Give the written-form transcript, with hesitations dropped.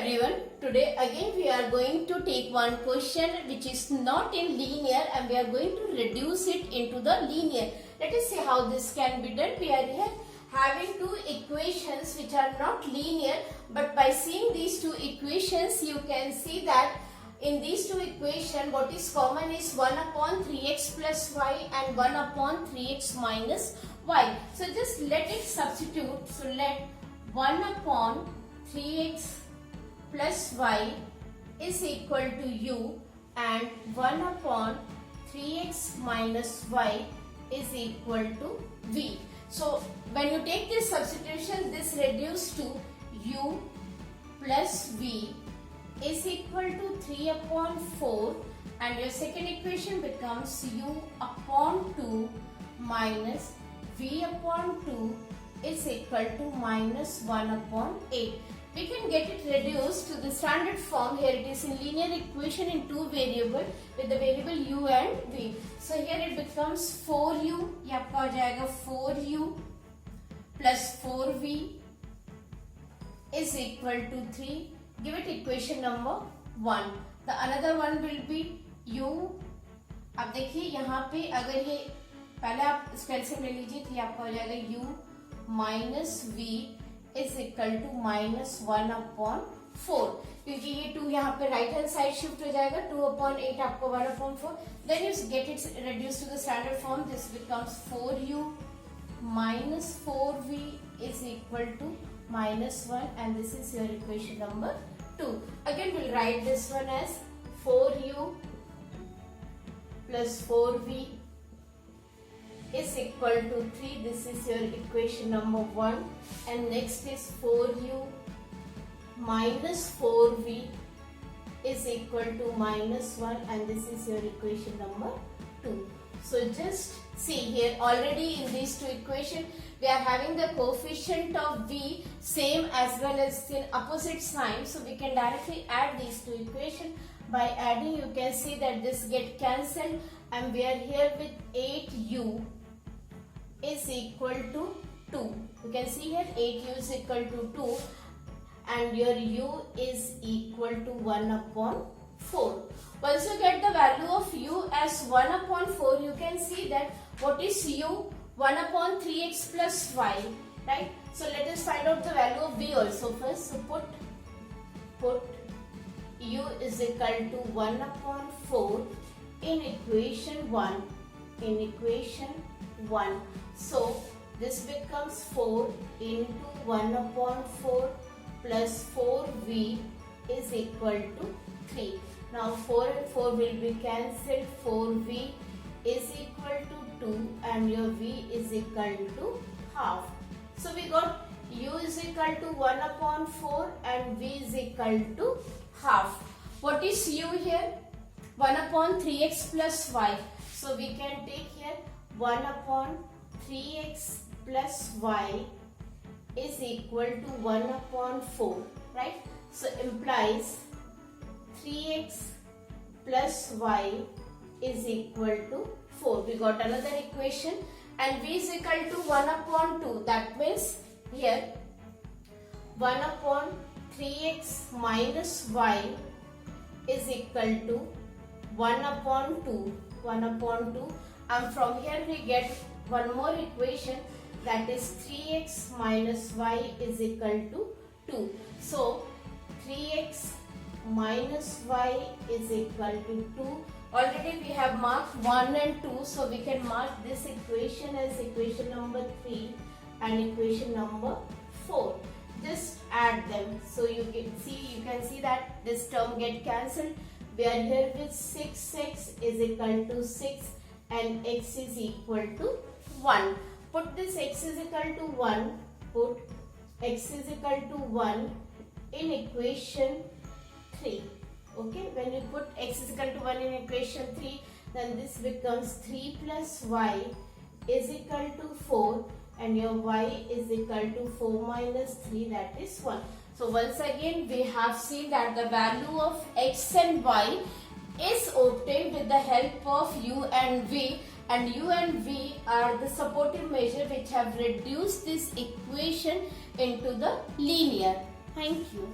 everyone. Today again we are going to take one question which is not in linear and we are going to reduce it into the linear. Let us see how this can be done. We are here having two equations which are not linear, but by seeing these two equations you can see that in these two equations what is common is 1 upon 3x plus y and 1 upon 3x minus y. So just let it substitute. So let 1 upon 3x plus y is equal to u and 1 upon 3x minus y is equal to v. So when you take this substitution, this reduces to u plus v is equal to 3 upon 4 and your second equation becomes u upon 2 minus v upon 2 is equal to minus 1 upon 8. We can get it reduced to the standard form. Here it is in linear equation in two variable with the variable u and v. So here it becomes 4u, ये आपका हो जाएगा 4u plus 4v is equal to 3. Give it equation number 1. The another one will be u. अब देखिए यहाँ पे अगर ये पहले आप इसका एलसीएम ले लीजिए तो ये आपका हो जाएगा u minus v is equal to minus 1 upon 4. क्योंकि ये 2 यहाँ पे राइट हैंड साइड शिफ्ट हो जाएगा, 2 upon 8 आपको 1 upon 4. Then you get it reduced to the standard form. This becomes 4u minus 4v is equal to minus 1 and this is your equation number 2. Again we'll write this one as 4u plus 4v is equal to 3. This is your equation number 1 and next is 4u minus 4v is equal to minus 1 and this is your equation number 2. So just see here already in these two equations we are having the coefficient of v same as well as in opposite sign, so we can directly add these two equations. By adding you can see that this get cancelled and we are here with 8u is equal to 2. You can see here 8u is equal to 2 and your u is equal to 1 upon 4. Once you get the value of u as 1 upon 4, you can see that what is u? 1 upon 3x plus y, right? So let us find out the value of v also first. So put u is equal to 1 upon 4 in equation 1. So this becomes 4 into 1 upon 4 plus 4v is equal to 3. Now 4 and 4 will be cancelled. 4v is equal to 2 and your v is equal to half. So we got u is equal to 1 upon 4 and v is equal to half. What is u here? 1 upon 3x plus y. So we can take here 1 upon 3x plus y is equal to 1 upon 4, right? So implies 3x plus y is equal to 4. We got another equation and v is equal to 1 upon 2. That means here 1 upon 3x minus y is equal to 1 upon 2. 1 upon 2 and from here we get one more equation, that is 3x minus y is equal to 2. So 3x minus y is equal to 2. Already we have marked 1 and 2, so we can mark this equation as equation number 3 and equation number 4. Just add them. So you can see that this term get cancelled. We are here with 6x is equal to 6 and x is equal to 1. Put this x is equal to 1. Put x is equal to 1 in equation 3. Okay, when you put x is equal to 1 in equation 3, then this becomes 3 plus y is equal to 4 and your y is equal to 4 minus 3, that is 1. So once again we have seen that the value of x and y is obtained with the help of u and v, and u and v are the supportive measure which have reduced this equation into the linear. Thank you.